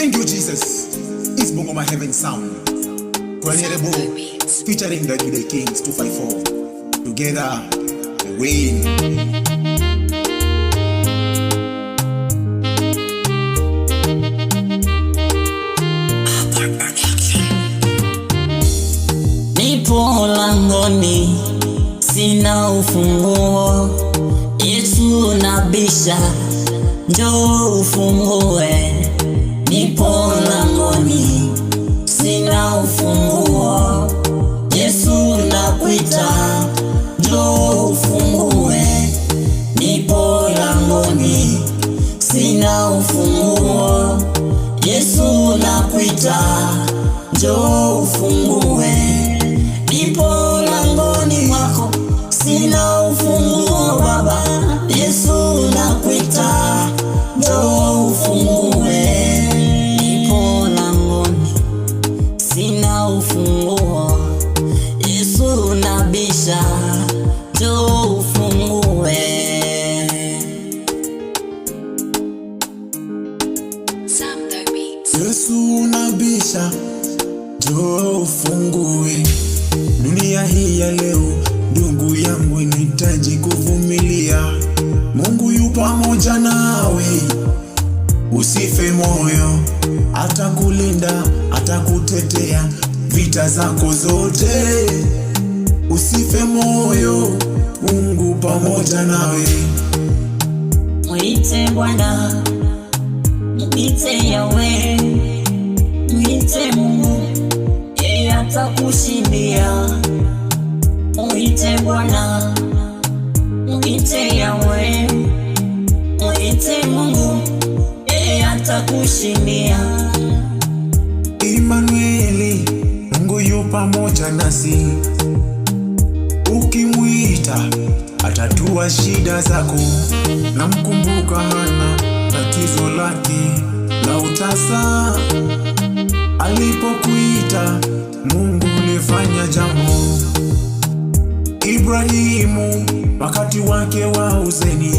Thank you, Jesus. It's Bongoma Heaven Sound. Kwanyerebu, featuring the Gide Kings 254. Together, we win. Nipo langoni, sina ufunguo. Yesu nabisha, njoo ufungue. Nipo langoni, sina ufunguo. Yesu nakuita, njoo ufungue. Nipo langoni, sina ufunguo. Yesu nakuita, njoo ufungue. Nipo langoni mwako, sina ufunguo Baba. Yesu nakuita, njoo ufungue. Nipo langoni, sina ufunguo. Yesu nabisha, njoo ufungue. Yesu nabisha, njoo ufungue. Dunia hii ya leo, ndugu yangu, inahitaji kuvumilia. Mungu yu pamoja nawe, usife moyo. Atakulinda, atakutetea vita zako zote. Usife moyo, Mungu pamoja nawe. Mwite Bwana, mwite Yahweh, mwite Mungu, yeye atakushindia. Mwite Bwana, mwite Yahweh, mwite Mungu, yeye atakushindia. Immanueli, Mungu yu pamoja nasi. Ukimwita atatua shida zako. Namkumbuka Hana, tatizo lake la utasa. Alipokuita Mungu ulifanya jambo. Ibrahimu wakati wake wa uzeni,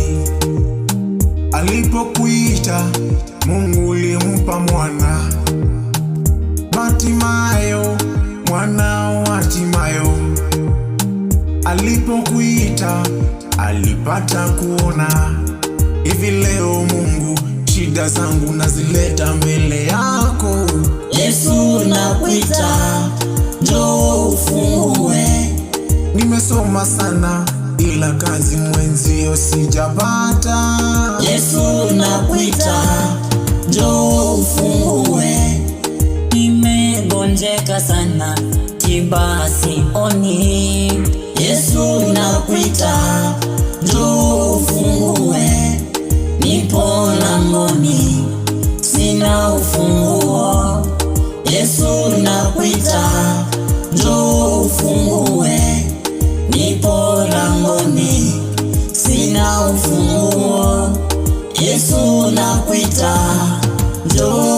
alipokuita Mungu ulimpa mwana. Batimayo, mwana wa Timayo, alipokuita alipata kuona. Hivi leo Mungu, shida zangu nazileta mbele yako. Yesu nakuita, njoo ufungue. Nimesoma sana ila kazi mwenzio sijapata. Yesu nakuita, njoo ufungue. Nimegonjeka sana, tiba sioni. Yesu nakuita, njoo ufungue. Nipo langoni, sina ufunguo. Yesu nakuita, njoo ufungue. Nipo langoni, sina ufunguo. Yesu nakuita, njoo